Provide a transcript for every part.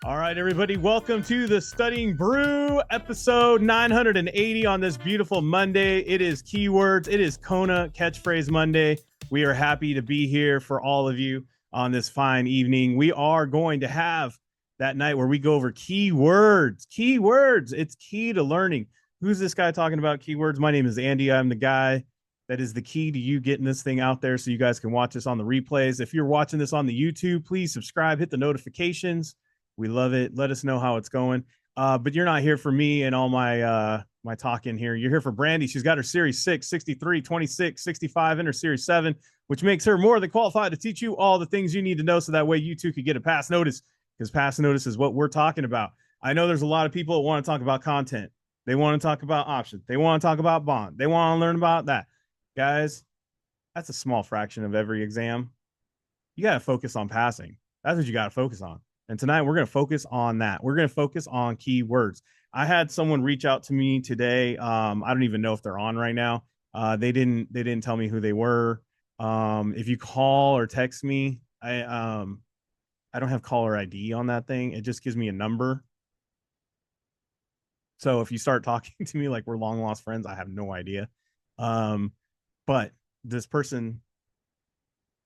All right, everybody, welcome to the Studying Brew episode 980 on this beautiful Monday. It is keywords. It is Kona Catchphrase Monday. We are happy to be here for all of you on this fine evening. We are going to have that night where we go over keywords. Keywords. It's key to learning. Who's this guy talking about keywords? My name is Andy. I'm the guy that is the key to you getting this thing out there so you guys can watch this on the replays. If you're watching this on the YouTube, please subscribe, hit the notifications. We love it. Let us know how it's going. But you're not here for me and all my my talking here. You're here for Brandi. She's got her Series 6, 63, 26, 65, and her Series 7, which makes her more than qualified to teach you all the things you need to know so that way you too could get a pass notice, because pass notice is what we're talking about. I know there's a lot of people that want to talk about content. They want to talk about options. They want to talk about bond. They want to learn about that. Guys, that's a small fraction of every exam. You got to focus on passing. That's what you got to focus on. And tonight we're going to focus on that. We're going to focus on keywords. I had someone reach out to me today. I don't even know if they're on right now. They didn't tell me who they were. If you call or text me, I don't have caller ID on that thing. It just gives me a number. So if you start talking to me like we're long lost friends, I have no idea. But this person,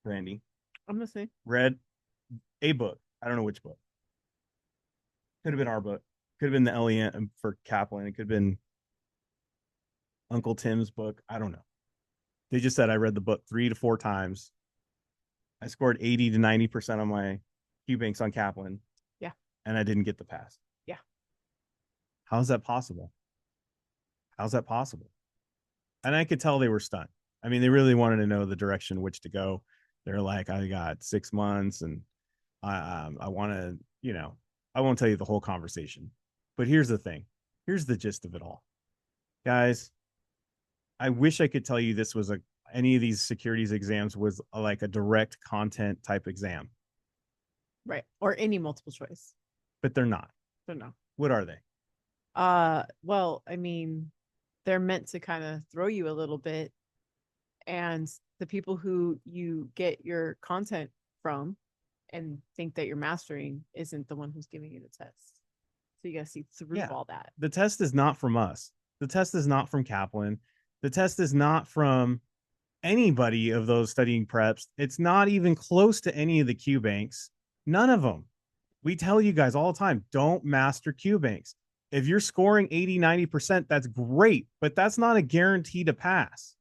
Brandi, I'm listening, read a book. I don't know which book. Could have been our book. Could have been the LEM for Kaplan. It could have been Uncle Tim's book. I don't know. They just said I read the book 3 to 4 times. I scored 80 to 90% on my Q banks on Kaplan. Yeah. And I didn't get the pass. Yeah. How's that possible? How's that possible? And I could tell they were stunned. I mean, they really wanted to know the direction in which to go. They're like, I got 6 months and I want to, you know, I won't tell you the whole conversation, but here's the thing. Here's the gist of it all. Guys, I wish I could tell you this was any of these securities exams was like a direct content type exam. Right. Or any multiple choice. But they're not. They're not. What are they? Well, I mean, they're meant to kind of throw you a little bit. And the people who you get your content from and think that you're mastering isn't the one who's giving you the test. So you got to see through all that. The test is not from us. The test is not from Kaplan. The test is not from anybody of those studying preps. It's not even close to any of the Q banks. None of them. We tell you guys all the time, don't master Q banks. If you're scoring 80, 90%, that's great, but that's not a guarantee to pass.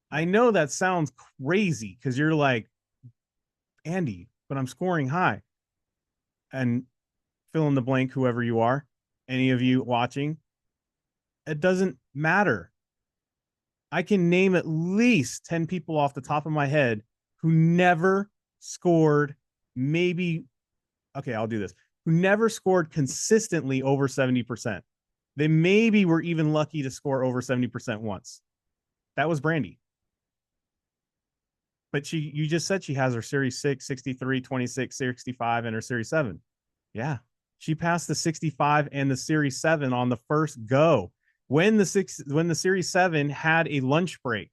I know that sounds crazy because you're like, Andy, but I'm scoring high. And fill in the blank, whoever you are, any of you watching, it doesn't matter. I can name at least 10 people off the top of my head who never scored maybe, okay, I'll do this, who never scored consistently over 70%. They maybe were even lucky to score over 70% once. That was Brandi. But you just said she has her Series 6, 63, 26, 65, and her Series 7. Yeah. She passed the 65 and the Series 7 on the first go. When the Series 7 had a lunch break,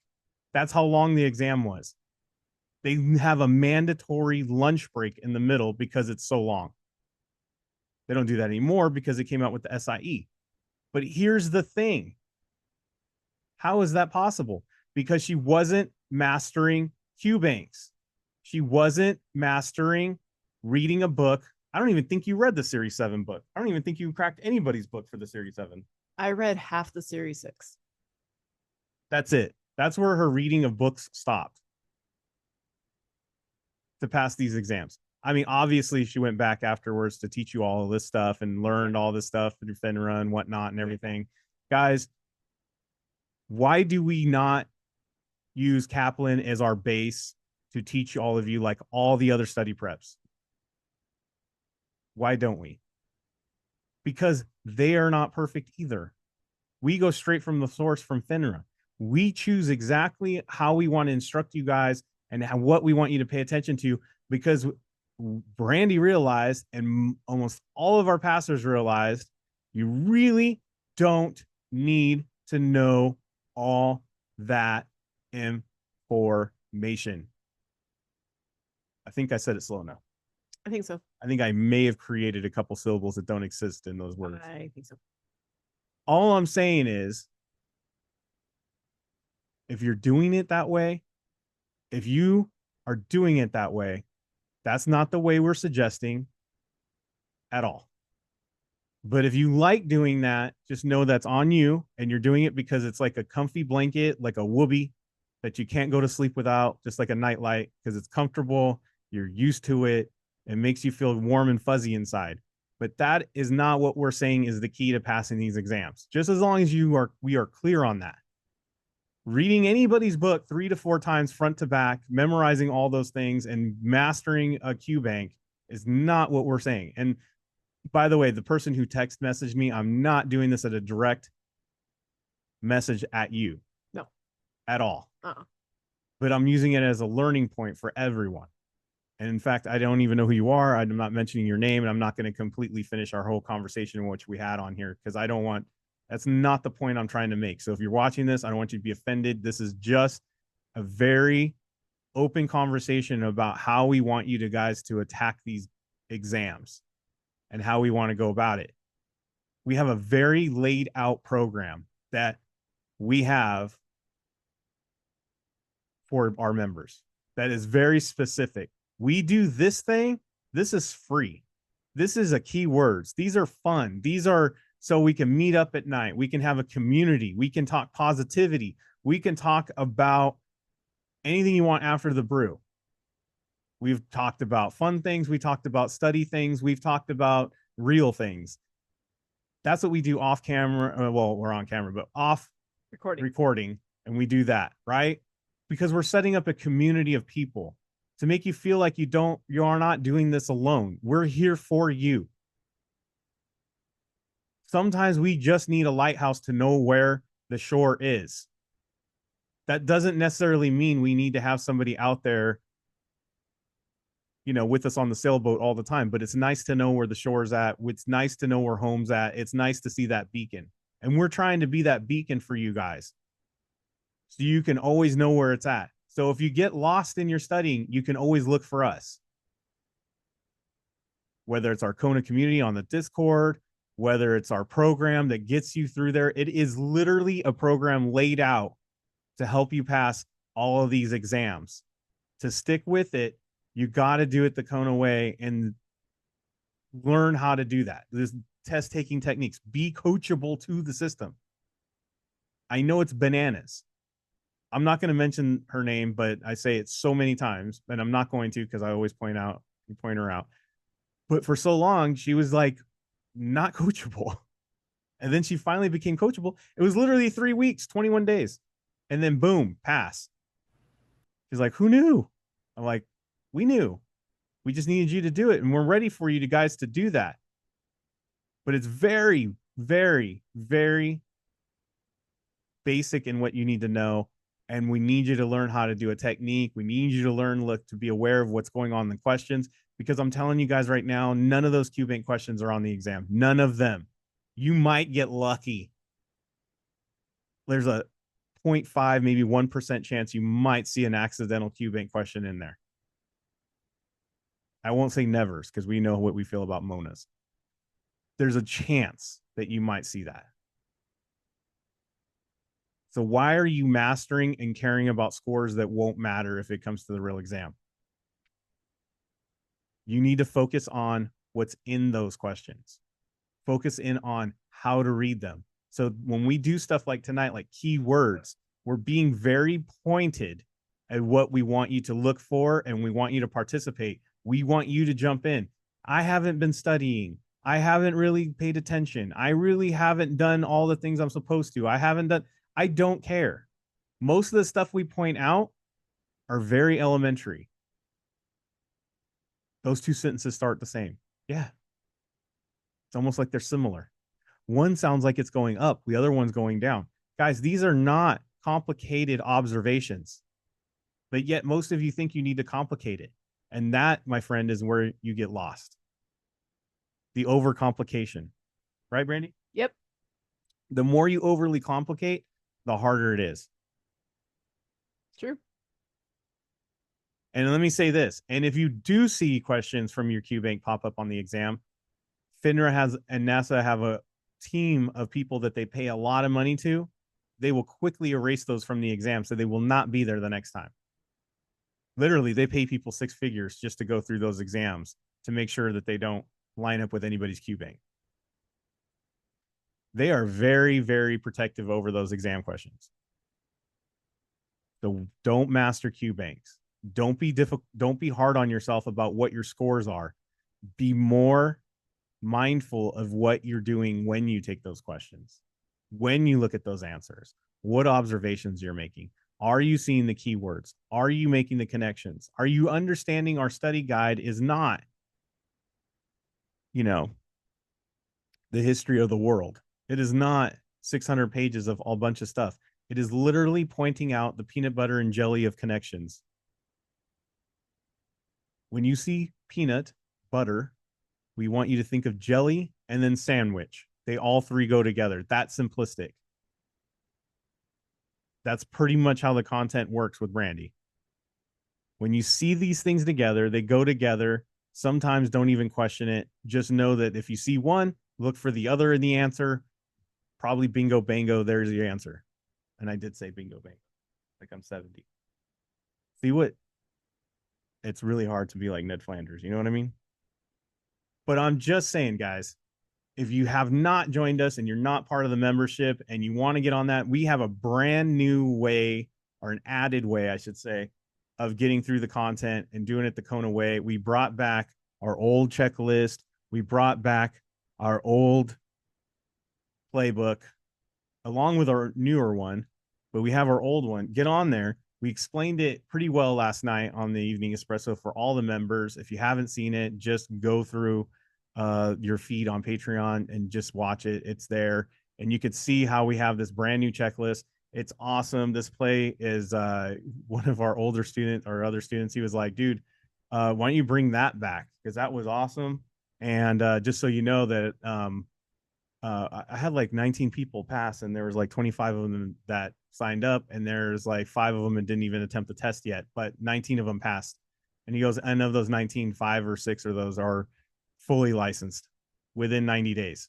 that's how long the exam was. They have a mandatory lunch break in the middle because it's so long. They don't do that anymore because it came out with the SIE. But here's the thing. How is that possible? Because she wasn't mastering Q banks. She wasn't mastering reading a book. I don't even think you read the Series 7 book. I don't even think you cracked anybody's book for the Series 7. I read half the Series 6. That's it. That's where her reading of books stopped to pass these exams. I mean, obviously, she went back afterwards to teach you all of this stuff and learned all this stuff through FINRA and whatnot and everything. Guys, why do we not use Kaplan as our base to teach all of you like all the other study preps? Why don't we? Because they are not perfect either. We go straight from the source from FINRA. We choose exactly how we want to instruct you guys and what we want you to pay attention to, because Brandi realized, and almost all of our passers realized, you really don't need to know all that information. I think I said it slow enough. I think so. I think I may have created a couple syllables that don't exist in those words. I think so. All I'm saying is, if you're doing it that way, if you are doing it that way, that's not the way we're suggesting at all. But if you like doing that, just know that's on you, and you're doing it because it's like a comfy blanket, like a whoopee that you can't go to sleep without, just like a nightlight, because it's comfortable, you're used to it, it makes you feel warm and fuzzy inside. But that is not what we're saying is the key to passing these exams. Just as long as we are clear on that. Reading anybody's book 3 to 4 times front to back, memorizing all those things, and mastering a Q bank is not what we're saying. And by the way, the person who text messaged me, I'm not doing this at a direct message at you. No. At all. Uh-uh. But I'm using it as a learning point for everyone. And in fact, I don't even know who you are. I'm not mentioning your name, and I'm not going to completely finish our whole conversation, which we had on here, because I don't want, that's not the point I'm trying to make. So if you're watching this, I don't want you to be offended. This is just a very open conversation about how we want you to guys to attack these exams and how we want to go about it. We have a very laid out program that we have for our members that is very specific. We do this thing. This is free. This is a keywords. These are fun. These are so we can meet up at night. We can have a community. We can talk positivity. We can talk about anything you want after the brew. We've talked about fun things. We talked about study things. We've talked about real things. That's what we do off camera. Well, we're on camera, but off recording. And we do that, right? Because we're setting up a community of people to make you feel like you are not doing this alone. We're here for you. Sometimes we just need a lighthouse to know where the shore is. That doesn't necessarily mean we need to have somebody out there, with us on the sailboat all the time, but it's nice to know where the shore's at. It's nice to know where home's at. It's nice to see that beacon. And we're trying to be that beacon for you guys, so you can always know where it's at. So if you get lost in your studying, you can always look for us. Whether it's our Kona community on the Discord, whether it's our program that gets you through there, it is literally a program laid out to help you pass all of these exams. To stick with it, you got to do it the Kona way and learn how to do that. This test taking techniques, be coachable to the system. I know it's bananas. I'm not going to mention her name, but I say it so many times, and I'm not going to because I always point her out. But for so long, she was like not coachable. And then she finally became coachable. It was literally 3 weeks, 21 days. And then boom, pass. She's like, who knew? I'm like, we knew. We just needed you to do it. And we're ready for you guys to do that. But it's very, very, very basic in what you need to know. And we need you to learn how to do a technique. We need you to learn to be aware of what's going on in the questions, because I'm telling you guys right now, none of those Q-Bank questions are on the exam. None of them. You might get lucky. There's a 0.5, maybe 1% chance you might see an accidental Q-Bank question in there. I won't say nevers because we know what we feel about Monas. There's a chance that you might see that. So why are you mastering and caring about scores that won't matter if it comes to the real exam? You need to focus on what's in those questions. Focus in on how to read them. So when we do stuff like tonight, like keywords, we're being very pointed at what we want you to look for, and we want you to participate. We want you to jump in. I haven't been studying. I haven't really paid attention. I really haven't done all the things I'm supposed to. I don't care. Most of the stuff we point out are very elementary. Those two sentences start the same. Yeah. It's almost like they're similar. One sounds like it's going up. The other one's going down. Guys, these are not complicated observations, but yet most of you think you need to complicate it. And that, my friend, is where you get lost. The overcomplication. Right, Brandi? Yep. The more you overly complicate, the harder it is. True. And let me say this. And if you do see questions from your Q bank pop up on the exam, FINRA has and NASA have a team of people that they pay a lot of money to. They will quickly erase those from the exam, so they will not be there the next time. Literally, they pay people 6 figures just to go through those exams to make sure that they don't line up with anybody's Q bank. They are very, very protective over those exam questions. So don't master Q banks. Don't be difficult. Don't be hard on yourself about what your scores are. Be more mindful of what you're doing when you take those questions, when you look at those answers, what observations you're making. Are you seeing the keywords? Are you making the connections? Are you understanding our study guide is not, the history of the world. It is not 600 pages of a bunch of stuff. It is literally pointing out the peanut butter and jelly of connections. When you see peanut, butter, we want you to think of jelly and then sandwich. They all three go together. That's simplistic. That's pretty much how the content works with Brandi. When you see these things together, they go together. Sometimes don't even question it. Just know that if you see one, look for the other in the answer. Probably bingo, bango, there's your answer. And I did say bingo, bango. Like I'm 70. See what? It's really hard to be like Ned Flanders. You know what I mean? But I'm just saying, guys, if you have not joined us and you're not part of the membership and you want to get on that, we have a brand new way, or an added way, I should say, of getting through the content and doing it the Kona way. We brought back our old checklist. We brought back our old playbook along with our newer one, but we have our old one. Get on there. We explained it pretty well last night on the Evening Espresso for all the members. If you haven't seen it, just go through your feed on Patreon and just watch it. It's there. And you could see how we have this brand new checklist. It's awesome. This play is one of our older students or other students. He was like, dude, why don't you bring that back? Because that was awesome. And just so you know that I had like 19 people pass, and there was like 25 of them that signed up, and there's like 5 of them that didn't even attempt the test yet, but 19 of them passed. And he goes, and of those 19, 5 or 6 of those are fully licensed within 90 days.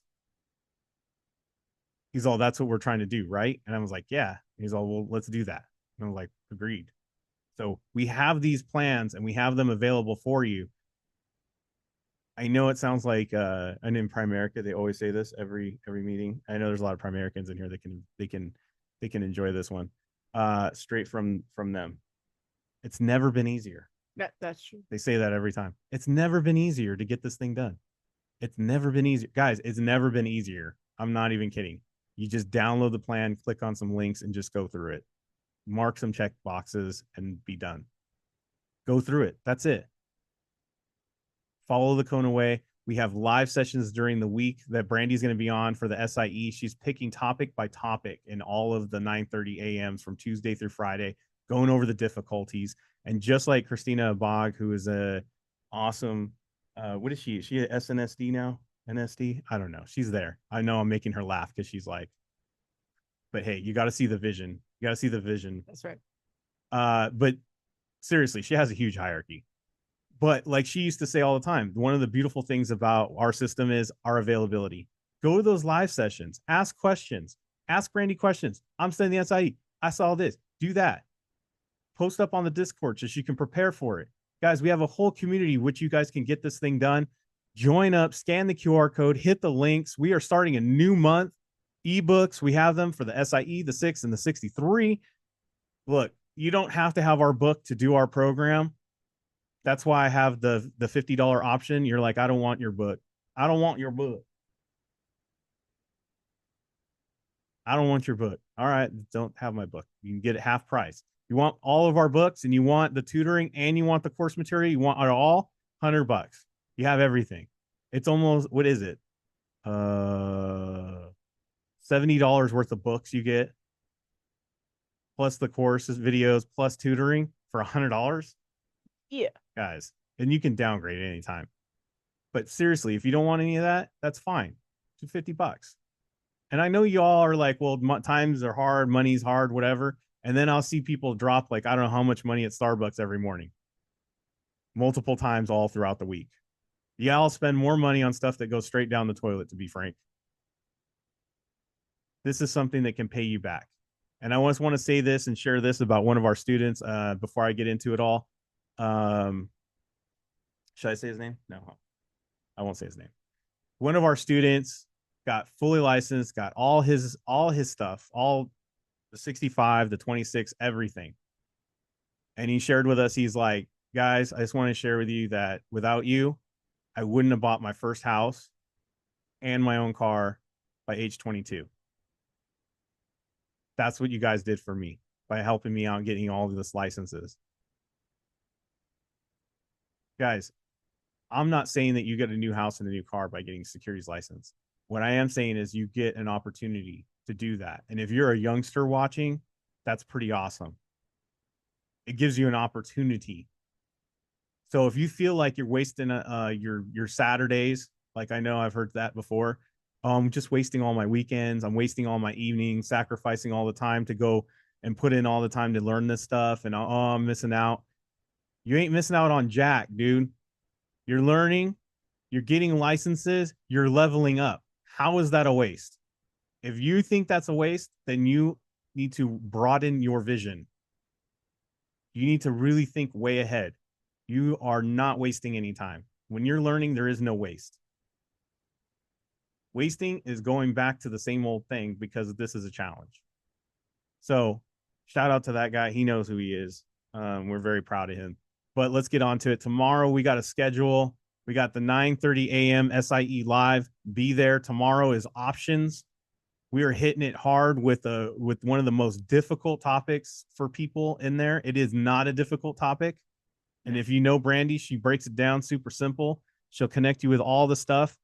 He's all, that's what we're trying to do, right? And I was like, yeah. He's all, well, let's do that. And I was like, agreed. So we have these plans and we have them available for you. I know it sounds like and in Primerica, they always say this every meeting. I know there's a lot of Primericans in here that can enjoy this one. Straight from them. It's never been easier. That's true. They say that every time. It's never been easier to get this thing done. It's never been easier. Guys, it's never been easier. I'm not even kidding. You just download the plan, click on some links, and just go through it. Mark some check boxes and be done. Go through it. That's it. Follow the Kona way. We have live sessions during the week that Brandi's going to be on for the SIE. She's picking topic by topic in all of the 9:30 a.m.s from Tuesday through Friday, going over the difficulties. And just like Christina Bog, who is a awesome, what is she? Is she at SNSD now? NSD? I don't know. She's there. I know I'm making her laugh because she's like, but hey, you got to see the vision. You got to see the vision. That's right. But seriously, she has a huge hierarchy. But like she used to say all the time, one of the beautiful things about our system is our availability. Go to those live sessions, ask questions, ask Brandi questions. I'm studying the SIE. I saw this. Do that. Post up on the Discord so she can prepare for it. Guys, we have a whole community which you guys can get this thing done. Join up, scan the QR code, hit the links. We are starting a new month. Ebooks, we have them for the SIE, the 6, and the 63. Look, you don't have to have our book to do our program. That's why I have the $50 option. You're like, I don't want your book. I don't want your book. I don't want your book. All right, don't have my book. You can get it half price. You want all of our books and you want the tutoring and you want the course material, you want it all, $100. You have everything. It's almost, what is it? $70 worth of books you get, plus the courses, videos, plus tutoring for $100. Yeah. Guys, and you can downgrade at any time. But seriously, if you don't want any of that, that's fine. Do $50. And I know y'all are like, well, times are hard, money's hard, whatever. And then I'll see people drop like, I don't know how much money at Starbucks every morning. multiple times all throughout the week. Yeah, I'll spend more money on stuff that goes straight down the toilet, to be frank. This is something that can pay you back. And I just want to say this and share this about one of our students before I get into it all. Should I say his name? No, I won't say his name. One of our students got fully licensed, got all his stuff, all the 65, the 26, everything. And he shared with us, he's like, guys, I just want to share with you that without you, I wouldn't have bought my first house and my own car by age 22. That's what you guys did for me by helping me out getting all of this licenses. Guys, I'm not saying that you get a new house and a new car by getting securities license. What I am saying is you get an opportunity to do that. And if you're a youngster watching, that's pretty awesome. It gives you an opportunity. So if you feel like you're wasting your Saturdays, like I know I've heard that before, I'm just wasting all my weekends, I'm wasting all my evenings, sacrificing all the time to go and put in all the time to learn this stuff, and I'm missing out. You ain't missing out on jack, dude. You're learning, you're getting licenses, you're leveling up. How is that a waste? If you think that's a waste, then you need to broaden your vision. You need to really think way ahead. You are not wasting any time. When you're learning, there is no waste. Wasting is going back to the same old thing because this is a challenge. So shout out to that guy. He knows who he is. We're very proud of him. But let's get on to it. Tomorrow we got a schedule. We got the 9:30 a.m. SIE live. Be there. Tomorrow is options. We are hitting it hard with one of the most difficult topics for people in there. It is not a difficult topic. And if you know Brandi, she breaks it down super simple. She'll connect you with all the stuff.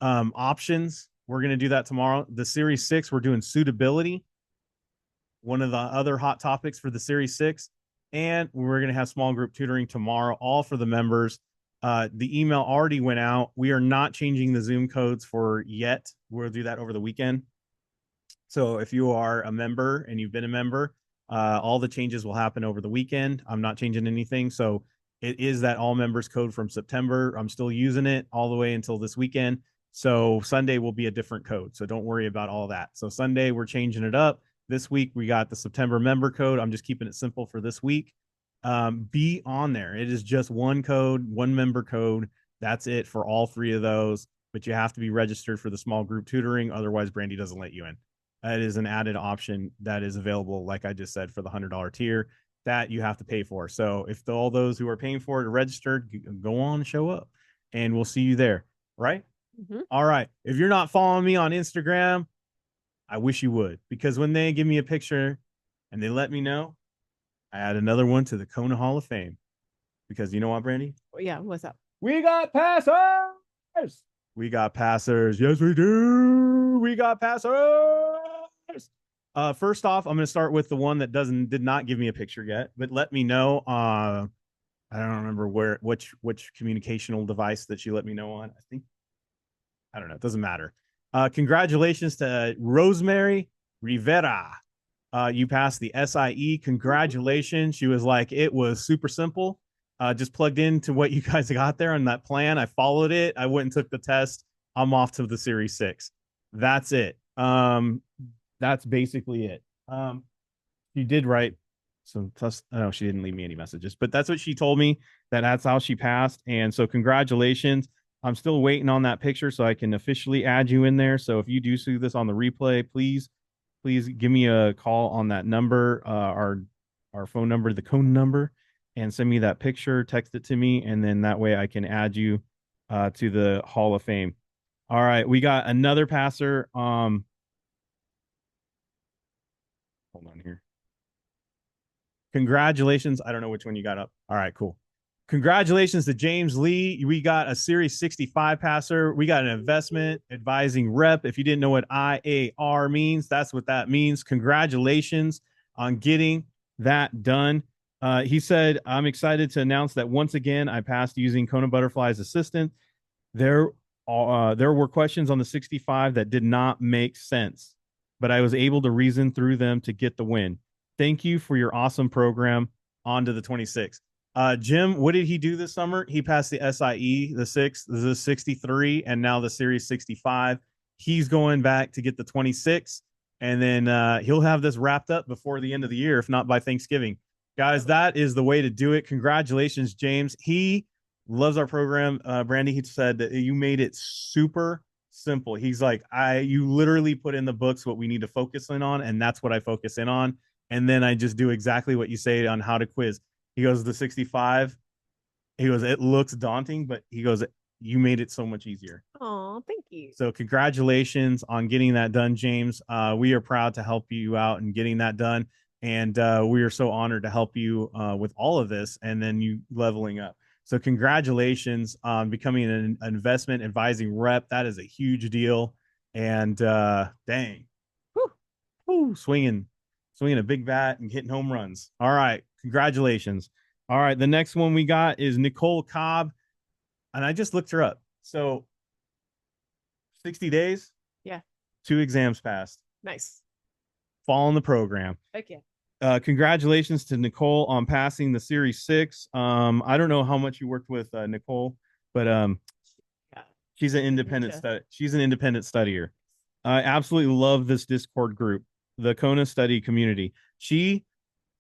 Options, we're going to do that tomorrow. The Series 6, we're doing suitability. One of the other hot topics for the Series 6. And we're going to have small group tutoring tomorrow, all for the members. The email already went out. We are not changing the Zoom codes for yet. We'll do that over the weekend. So if you are a member and you've been a member, all the changes will happen over the weekend. I'm not changing anything. So it is that all members code from September. I'm still using it all the way until this weekend. So Sunday will be a different code. So don't worry about all that. So Sunday, we're changing it up. This week, we got the September member code. I'm just keeping it simple for this week. Be on there. It is just one code, one member code. That's it for all three of those. But you have to be registered for the small group tutoring. Otherwise, Brandi doesn't let you in. That is an added option that is available, like I just said, for the $100 tier that you have to pay for. So if all those who are paying for it are registered, go on and show up, and we'll see you there. Right? Mm-hmm. All right. If you're not following me on Instagram, I wish you would, because when they give me a picture and they let me know, I add another one to the Kona Hall of Fame. Because you know what, Brandi? Yeah, what's up? We got passers. We got passers. Yes, we do. We got passers. First off, I'm going to start with the one that did not give me a picture yet, but let me know. I don't remember which communicational device that she let me know on. I don't know. It doesn't matter. Congratulations to Rosemary Rivera. You passed the SIE. Congratulations. She was like, it was super simple. Just plugged into what you guys got there on that plan. I followed it. I went and took the test. I'm off to the Series 6. That's it. That's basically it. She did write some plus. Oh, she didn't leave me any messages, but that's what she told me, that's how she passed. And so congratulations. I'm still waiting on that picture so I can officially add you in there. So if you do see this on the replay, please give me a call on that number, our phone number, the Kona number, and send me that picture, text it to me, and then that way I can add you to the Hall of Fame. All right, we got another passer. Hold on here. Congratulations. I don't know which one you got up. All right, cool. Congratulations to James Lee. We got a Series 65 passer. We got an investment advising rep. If you didn't know what IAR means, that's what that means. Congratulations on getting that done. He said, I'm excited to announce that once again, I passed using KonaButterflyz assistant. There were questions on the 65 that did not make sense, but I was able to reason through them to get the win. Thank you for your awesome program. On to the 26. Jim, what did he do this summer? He passed the SIE, the 6, the 63, and now the Series 65. He's going back to get the 26, and then he'll have this wrapped up before the end of the year, if not by Thanksgiving. Guys, that is the way to do it. Congratulations, James. He loves our program. Brandi, he said that you made it super simple. He's like, you literally put in the books what we need to focus in on, and that's what I focus in on. And then I just do exactly what you say on how to quiz. He goes, the 65. He goes, it looks daunting, but he goes, you made it so much easier. Oh, thank you. So congratulations on getting that done, James. We are proud to help you out and getting that done. And we are so honored to help you with all of this and then you leveling up. So congratulations on becoming an investment advising rep. That is a huge deal. And dang, swinging a big bat and hitting home runs. All right. Congratulations. All right. The next one we got is Nicole Cobb. And I just looked her up. So 60 days. Yeah. 2 exams passed. Nice. Fall in the program. Heck yeah. Congratulations to Nicole on passing the Series 6. I don't know how much you worked with Nicole, but she's an independent she's an independent studier. I absolutely love this Discord group, the Kona study community. She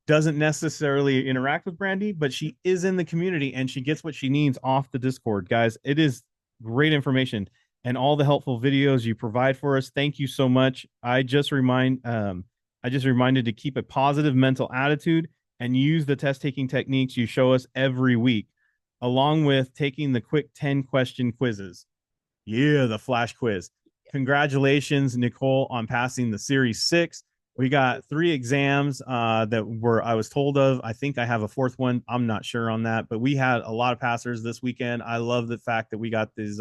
doesn't necessarily interact with Brandi, but she is in the community and she gets what she needs off the Discord. Guys, it is great information and all the helpful videos you provide for us. Thank you so much. I just reminded to keep a positive mental attitude and use the test taking techniques you show us every week, along with taking the quick 10-question quizzes. Yeah, the flash quiz. Congratulations, Nicole, on passing the Series 6. We got 3 exams I was told of. I think I have a 4th one. I'm not sure on that, but we had a lot of passers this weekend. I love the fact that we got these.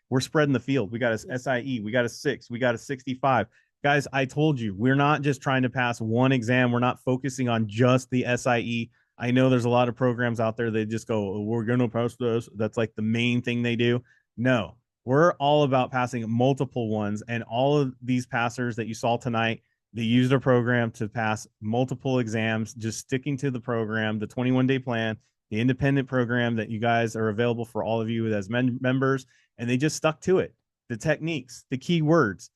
We're spreading the field. We got a SIE. We got a 6. We got a 65. Guys, I told you, we're not just trying to pass one exam. We're not focusing on just the SIE. I know there's a lot of programs out there that just go, oh, we're going to pass this. That's like the main thing they do. No, we're all about passing multiple ones. And all of these passers that you saw tonight, they used our program to pass multiple exams, just sticking to the program, the 21-day plan, the independent program that you guys are available for all of you as members. And they just stuck to it. The techniques, the keywords,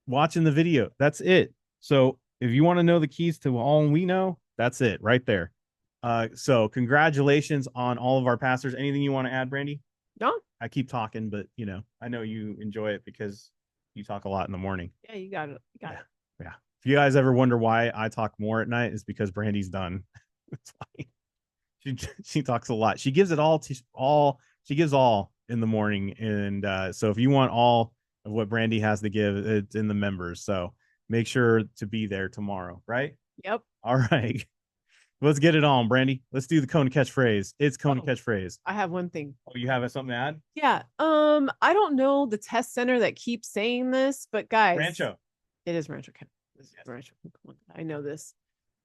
watching the video. That's it. So if you want to know the keys to all we know, that's it right there. So congratulations on all of our passers. Anything you want to add, Brandi? No. I keep talking, but I know you enjoy it because you talk a lot in the morning. Yeah, you got it. You got it. Yeah. If you guys ever wonder why I talk more at night, it's because Brandi's done. It's like she talks a lot. She gives it all she gives all in the morning. And so if you want all of what Brandi has to give, it's in the members. So make sure to be there tomorrow, right? Yep. All right. Let's get it on, Brandi. Let's do the Kona Catchphrase. It's Kona Catchphrase. I have one thing. Oh, you have something to add? Yeah. I don't know the test center that keeps saying this, but guys, Rancho. It is Rancho. Yes. Rancho. I know this.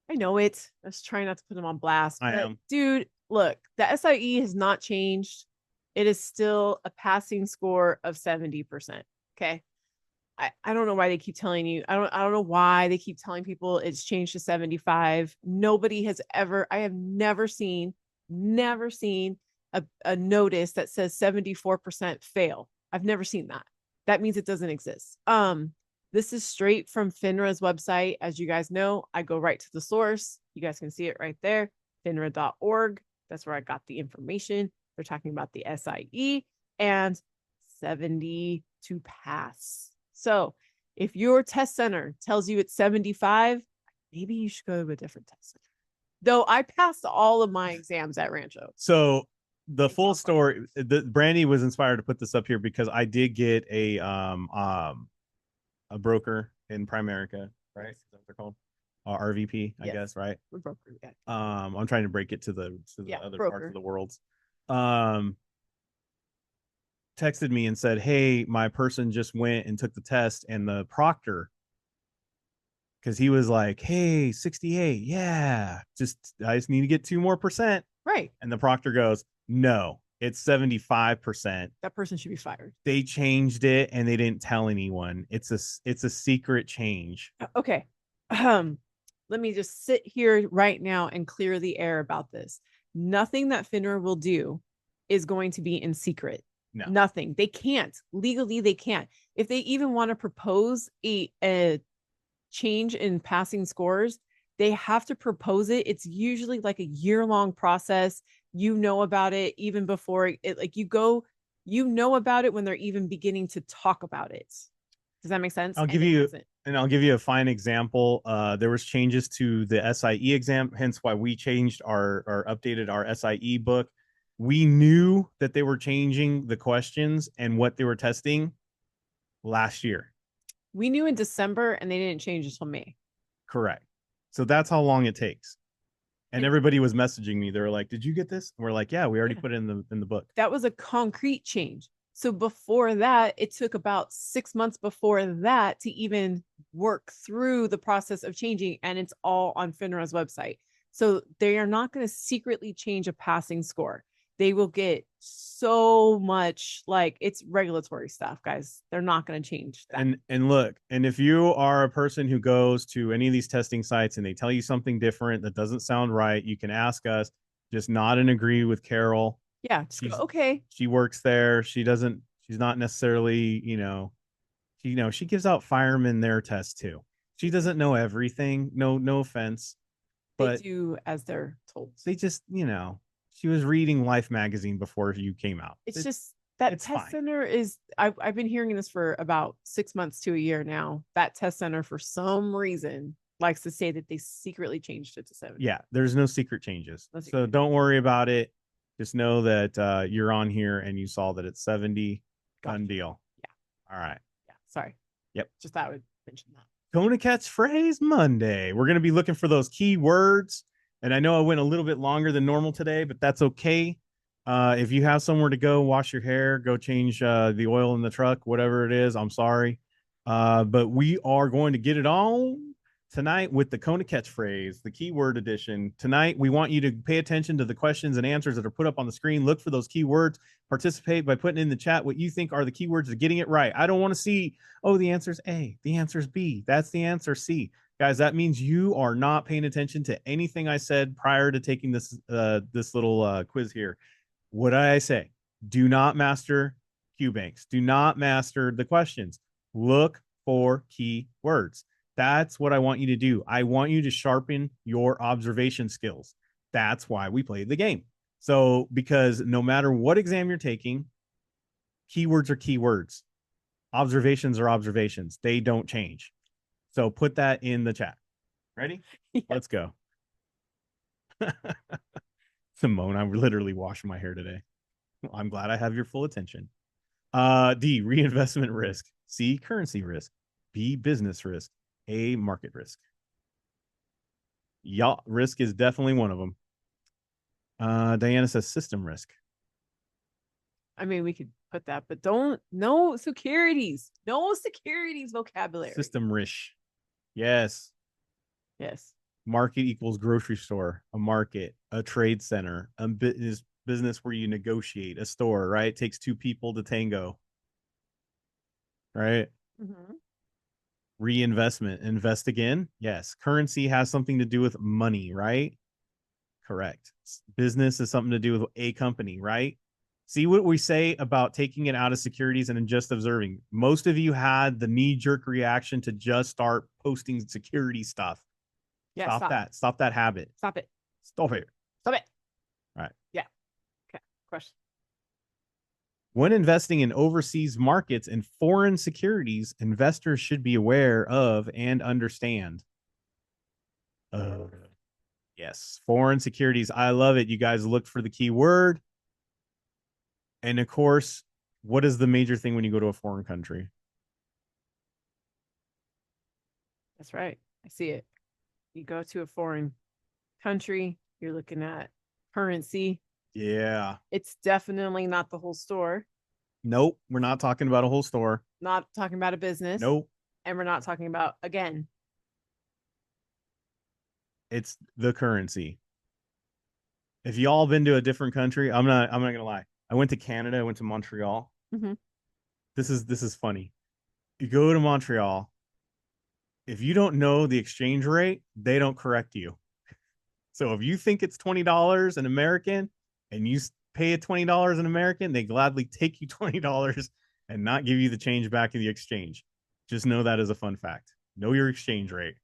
I know it. Let's try not to put them on blast. I am. Dude, look, the SIE has not changed. It is still a passing score of 70%. Okay. I don't know why they keep telling you. I don't know why they keep telling people it's changed to 75. Nobody has ever, I have never seen a notice that says 74% fail. I've never seen that. That means it doesn't exist. This is straight from FINRA's website. As you guys know, I go right to the source. You guys can see it right there, finra.org. That's where I got the information. They're talking about the SIE and 70 to pass. So if your test center tells you it's 75, maybe you should go to a different test center. Though I passed all of my exams at Rancho. So the full story, Brandi was inspired to put this up here because I did get a broker in Primerica, right? Is that what they're called? RVP, I guess, right? We're broker, yeah. I'm trying to break it to the other broker. parts of the world. Texted me and said, hey, my person just went and took the test, and the proctor, because he was like, hey, 68, yeah, I just need to get 2% more. Right. And the proctor goes, no, it's 75%. That person should be fired. They changed it and they didn't tell anyone. It's a secret change. Okay. Let me just sit here right now and clear the air about this. nothing that FINRA will do is going to be in secret. No. Nothing. They can't. Legally, they can't. If they even want to propose a change in passing scores, they have to propose it. It's usually like a year-long process. You know about it even before it, like you know about it when they're even beginning to talk about it. Does that make sense? I'll give you a fine example. There was changes to the SIE exam, hence why we changed or updated our SIE book. We knew that they were changing the questions and what they were testing last year. We knew in December and they didn't change until May. Correct. So that's how long it takes. And everybody was messaging me. They were like, "Did you get this?" And we're like, "Yeah, we already put it in the book." That was a concrete change. So before that, it took about 6 months before that to even work through the process of changing, and it's all on FINRA's website. So they are not going to secretly change a passing score. They will get so much, like, it's regulatory stuff, guys. They're not going to change that. And look, and if you are a person who goes to any of these testing sites and they tell you something different that doesn't sound right, you can ask us. Just nod and agree with Carol. Yeah, okay. She works there. She's not necessarily, she gives out firemen their test too. She doesn't know everything. No offense. But they do as they're told. They just, she was reading Life magazine before you came out. It's just that test center is, I've been hearing this for about 6 months to a year now. That test center, for some reason, likes to say that they secretly changed it to 70. Yeah, there's no secret changes. So don't worry about it. Just know that you're on here and you saw that it's 70. Done deal. Yeah. All right. Yeah. Sorry. Yep. Just thought I would mention that. Kona Catchphrase Monday. We're going to be looking for those key words. And I know I went a little bit longer than normal today, but that's okay. If you have somewhere to go, wash your hair, go change the oil in the truck, whatever it is, I'm sorry. But we are going to get it on tonight with the Kona Catchphrase, the keyword edition. Tonight, we want you to pay attention to the questions and answers that are put up on the screen. Look for those keywords. Participate by putting in the chat what you think are the keywords of getting it right. I don't want to see, oh, the answer is A, the answer is B, that's the answer C. Guys, that means you are not paying attention to anything I said prior to taking this little quiz here. What did I say? Do not master Q banks. Do not master the questions. Look for key words. That's what I want you to do. I want you to sharpen your observation skills. That's why we play the game. So, because no matter what exam you're taking, keywords are keywords. Observations are observations. They don't change. So put that in the chat. Ready? Yeah. Let's go. Simone, I'm literally washing my hair today. I'm glad I have your full attention. D, reinvestment risk. C, currency risk. B, business risk. A, market risk. Yeah, risk is definitely one of them. Diana says system risk. I mean, we could put that, but no securities vocabulary. System risk. Yes. Yes. Market equals grocery store, a market, a trade center, a business where you negotiate, a store, right? It takes two people to tango. Right? Mm-hmm. Reinvestment, invest again. Yes. Currency has something to do with money, right? Correct. Business is something to do with a company, right? See what we say about taking it out of securities and just observing. Most of you had the knee-jerk reaction to just start posting security stuff. Yeah, stop that. Stop that habit. Stop it. Stop it. Stop it. All right. Yeah. Okay. Question. When investing in overseas markets and foreign securities, investors should be aware of and understand. Yes, foreign securities. I love it. You guys look for the key word. And of course, what is the major thing when you go to a foreign country? That's right. I see it. You go to a foreign country, you're looking at currency. Yeah. It's definitely not the whole store. Nope. We're not talking about a whole store. Not talking about a business. Nope. And we're not talking about, again, it's the currency. If y'all been to a different country, I'm not gonna lie. I went to Canada. I went to Montreal. Mm-hmm. This is funny. You go to Montreal. If you don't know the exchange rate, they don't correct you. So if you think it's $20 an American and you pay it $20 an American, they gladly take you $20 and not give you the change back in the exchange. Just know that is a fun fact. Know your exchange rate.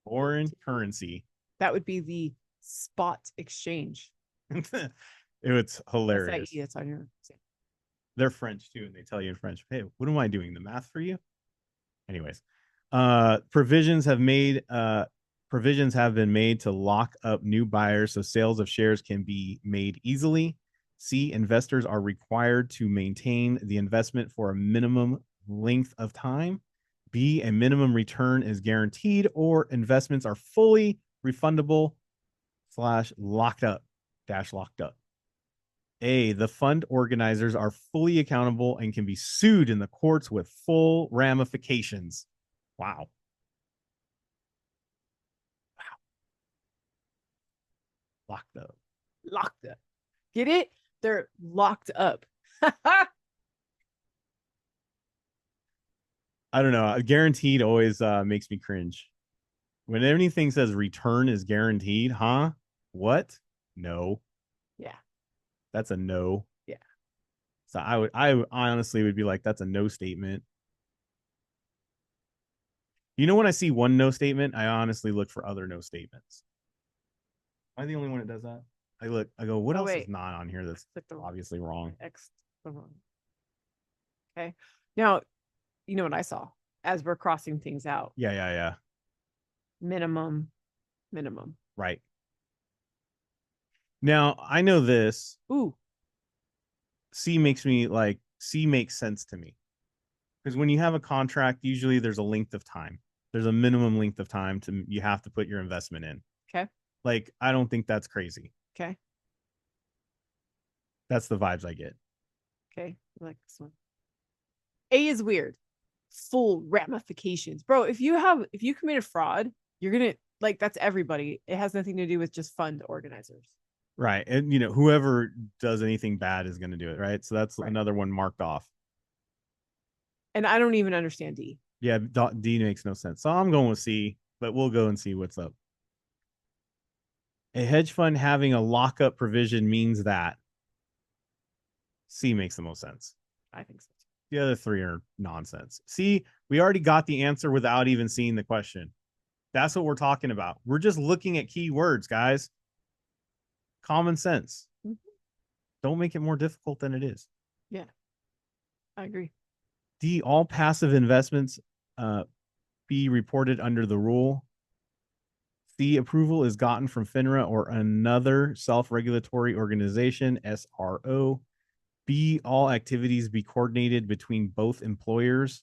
Foreign currency. That would be the spot exchange. It's hilarious. That's that E that's on your. They're French too, and they tell you in French, hey, what am I doing? The math for you? Anyways, provisions have been made to lock up new buyers so sales of shares can be made easily. C, investors are required to maintain the investment for a minimum length of time. B, a minimum return is guaranteed, or investments are fully refundable / locked up / locked up. A, the fund organizers are fully accountable and can be sued in the courts with full ramifications. Wow. Locked up. Locked up. Get it? They're locked up. I don't know. Guaranteed always makes me cringe. When anything says return is guaranteed, huh? What? No. Yeah. That's a no. Yeah. So I honestly would be like, that's a no statement. You know, when I see one no statement, I honestly look for other no statements. Am I the only one that does that? I go, what else is not on here that's obviously wrong? X the wrong. Okay. Now, you know what I saw as we're crossing things out. Yeah. Minimum. Right. Now, I know this. Ooh. C makes sense to me. Because when you have a contract, usually there's a length of time. There's a minimum length of time you have to put your investment in. Okay. Like, I don't think that's crazy. Okay. That's the vibes I get. Okay. I like this one. A is weird. Full ramifications. Bro, if you committed fraud, you're gonna that's everybody. It has nothing to do with just fund organizers. Right. And whoever does anything bad is gonna do it, right? So that's another one marked off. And I don't even understand D. Yeah, D makes no sense. So I'm going with C, but we'll go and see what's up. A hedge fund having a lockup provision means that. C makes the most sense. I think so. The other three are nonsense. See, we already got the answer without even seeing the question. That's what we're talking about. We're just looking at keywords, guys. Common sense. Mm-hmm. Don't make it more difficult than it is. Yeah, I agree. D, all passive investments be reported under the rule. C, approval is gotten from FINRA or another self-regulatory organization, SRO. B, all activities be coordinated between both employers.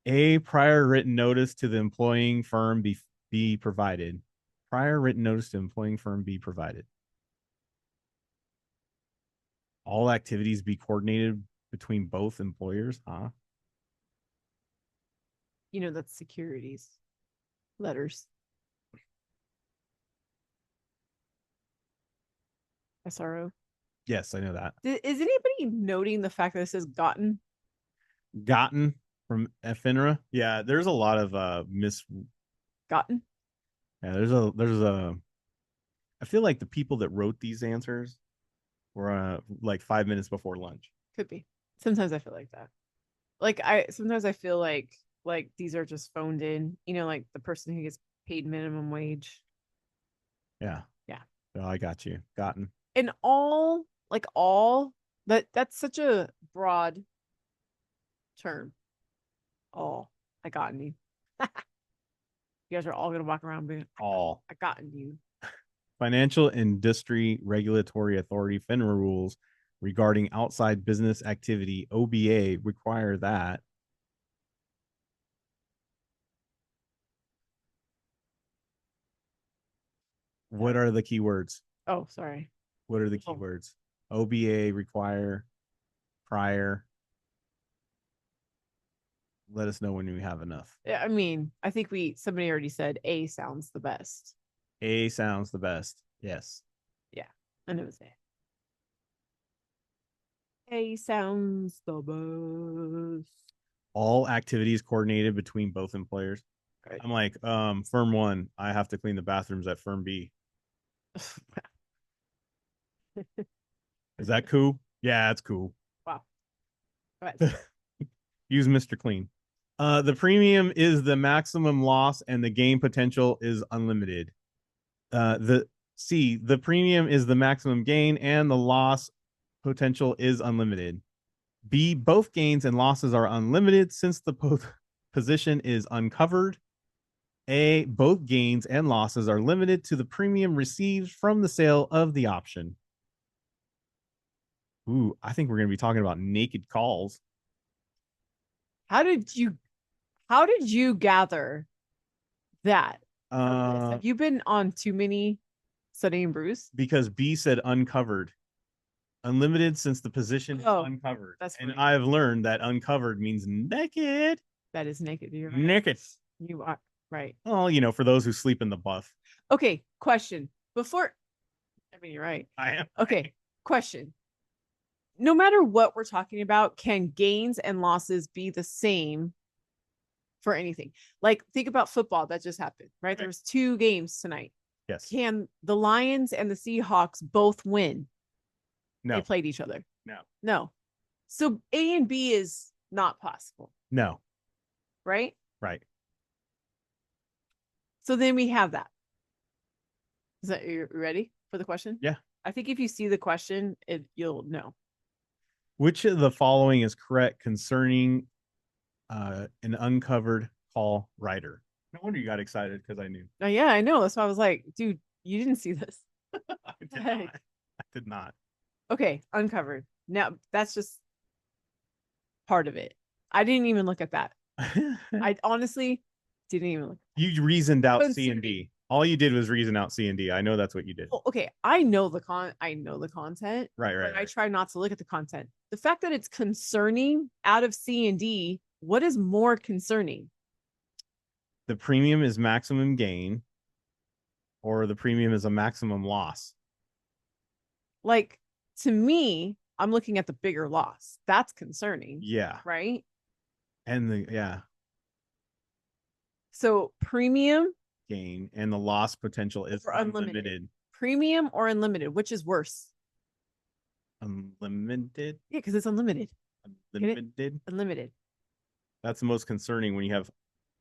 A, prior written notice to the employing firm be provided. Prior written notice to employing firm be provided. All activities be coordinated between both employers, huh? That's securities. Letters. SRO. Yes, I know that. Is anybody noting the fact that this is gotten? Gotten from FINRA? Yeah, there's a lot of gotten. Yeah, there's a I feel like the people that wrote these answers were like 5 minutes before lunch. Could be. Sometimes I feel like that. Sometimes I feel like these are just phoned in, like the person who gets paid minimum wage. Yeah. Yeah. Oh, I got you. Gotten. And that's such a broad term. All I gotten you. You guys are all gonna walk around being all I gotten you. Financial Industry Regulatory Authority FINRA rules regarding outside business activity, OBA, require that what are the keywords? Oh, sorry. What are the keywords? OBA, require, prior. Let us know when we have enough. Yeah, I mean, I think somebody already said A sounds the best. A sounds the best. Yes. Yeah, and it was A. A sounds the best. All activities coordinated between both employers. Right. I'm like, firm 1, I have to clean the bathrooms at firm B. Is that cool? Yeah, that's cool. Wow. Right. Use Mr. Clean. The premium is the maximum loss and the gain potential is unlimited. The premium is the maximum gain and the loss potential is unlimited. B, both gains and losses are unlimited since the position is uncovered. A, both gains and losses are limited to the premium received from the sale of the option. Ooh, I think we're going to be talking about naked calls. How did you gather that? Have you been on too many Studying Brews? Because B said uncovered. Unlimited since the position is uncovered. That's and funny. I've learned that uncovered means naked. That is naked. You're right. Naked. You are right. Well, you know, for those who sleep in the buff. Okay, question. You're right. I am. Okay, question. No matter what we're talking about, can gains and losses be the same for anything? Like, think about football that just happened, right? There was 2 games tonight. Yes. Can the Lions and the Seahawks both win? No. They played each other. No. So A and B is not possible. No. Right? Right. So then we have that. Is that you ready for the question? Yeah. I think if you see the question, you'll know. Which of the following is correct concerning an uncovered call writer? No wonder you got excited because I knew. Oh, yeah, I know. That's why I was like, dude, you didn't see this. I did not. Okay, uncovered. Now that's just part of it. I didn't even look at that. I honestly didn't even look. You reasoned out C and D. All you did was reason out C and D. I know that's what you did. Well, okay, I know the content. Right. I try not to look at the content. The fact that it's concerning out of C and D, what is more concerning? The premium is maximum gain, or the premium is a maximum loss. Like, to me, I'm looking at the bigger loss. That's concerning. Yeah. Right. And So premium gain and the loss potential is unlimited. Premium or unlimited, which is worse? Unlimited. Yeah, because it's unlimited. Unlimited. That's the most concerning when you have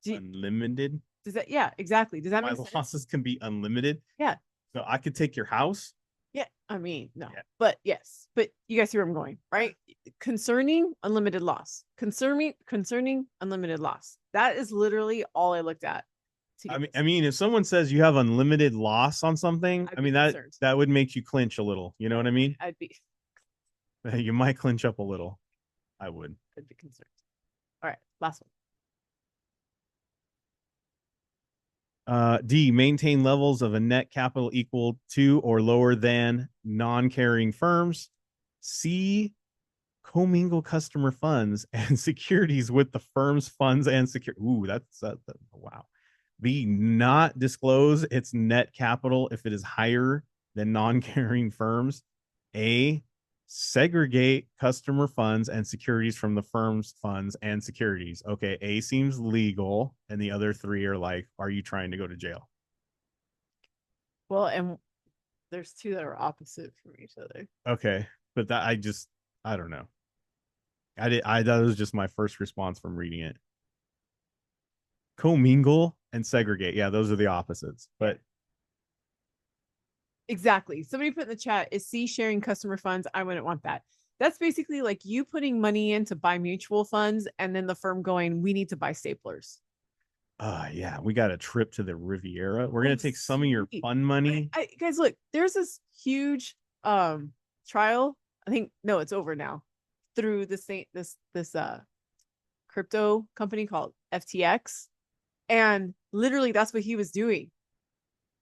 unlimited. Does that? Yeah, exactly. Does that my make sense? losses can be unlimited? Yeah. So I could take your house. Yeah, I mean, no, but yes, but you guys see where I'm going, right? Concerning, unlimited loss. Concerning, unlimited loss. That is literally all I looked at. I mean, if someone says you have unlimited loss on something, I mean that would make you clinch a little. You know what I mean? I'd be. You might clinch up a little. I would. I'd be concerned. All right, last one. D, maintain levels of a net capital equal to or lower than non-carrying firms. C, commingle customer funds and securities with the firm's funds and security. Ooh, that's wow. B, not disclose its net capital if it is higher than non-carrying firms. A, segregate customer funds and securities from the firm's funds and securities. Okay, A seems legal, and the other 3 are like, are you trying to go to jail? Well, and there's 2 that are opposite from each other. Okay, but that I don't know. That was just my first response from reading it. Commingle and segregate. Yeah, those are the opposites, but exactly. Somebody put in the chat, is C sharing customer funds? I wouldn't want that. That's basically like you putting money in to buy mutual funds and then the firm going, we need to buy staplers. Yeah, we got a trip to the Riviera. We're gonna take some of your fun money. Guys, look, there's this huge trial. I think no, it's over now. Through this crypto company called FTX. And literally that's what he was doing.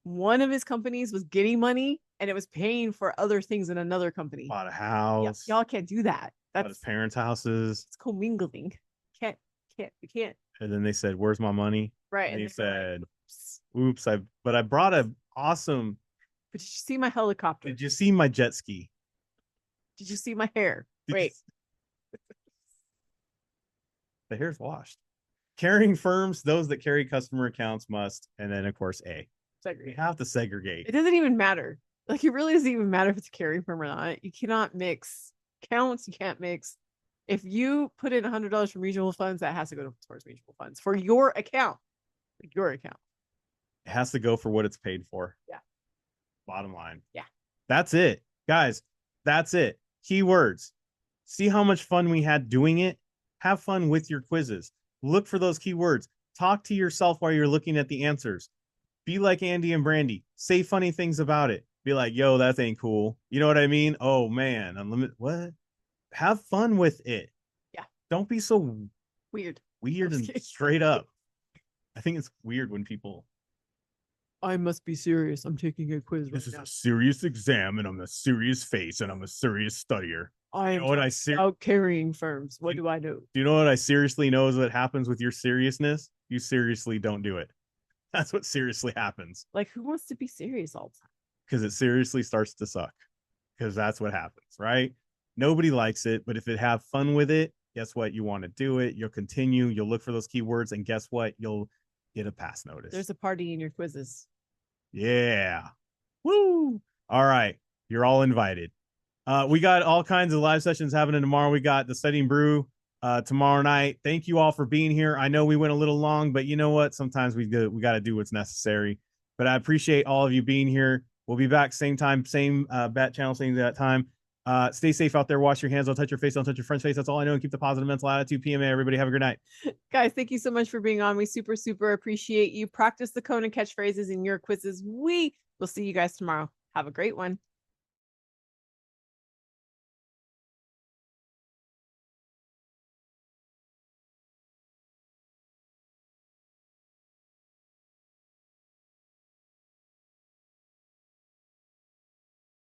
One of his companies was getting money and it was paying for other things in another company. Bought a house. Y'all can't do that. That's his parents' houses. It's commingling. We can't. And then they said, "Where's my money?" Right. And he said, "Oops, I brought an awesome." But did you see my helicopter? Did you see my jet ski? Did you see my hair? Wait. The hair's washed. Carrying firms, those that carry customer accounts must, and then of course A. We Segregate. have to segregate. It doesn't even matter. Like it really doesn't even matter if it's a carrying firm or not. You cannot mix accounts. You can't mix. If you put in $100 from mutual funds, that has to go towards mutual funds for your account. Like your account. It has to go for what it's paid for. Yeah. Bottom line. Yeah. That's it. Guys, that's it. Keywords. See how much fun we had doing it? Have fun with your quizzes. Look for those keywords. Talk to yourself while you're looking at the answers. Be like Andy and Brandi. Say funny things about it. Be like, yo, that ain't cool. You know what I mean? Oh man, unlimited. What? Have fun with it. Yeah. Don't be so weird and straight up. I think it's weird when people. I must be serious. I'm taking a quiz. This is a serious exam, and I'm a serious face, and I'm a serious studier. I am out carrying firms. What do I know? Do you know what I seriously know is what happens with your seriousness? You seriously don't do it. That's what seriously happens. Like, who wants to be serious all the time? Because it seriously starts to suck. Because that's what happens, right? Nobody likes it, but if it have fun with it, guess what? You want to do it. You'll continue. You'll look for those keywords, and guess what? You'll get a pass notice. There's a party in your quizzes. Yeah. Woo. All right. You're all invited. We got all kinds of live sessions happening tomorrow. We got the Studying Brew tomorrow night. Thank you all for being here. I know we went a little long, but you know what? Sometimes we got to do what's necessary. But I appreciate all of you being here. We'll be back same time, same bat channel, same that time. Stay safe out there. Wash your hands. Don't touch your face. Don't touch your friend's face. That's all I know. And keep the positive mental attitude. PMA. Everybody have a good night. Guys, thank you so much for being on. We super appreciate you. Practice the Kona catchphrases in your quizzes. We will see you guys tomorrow. Have a great one.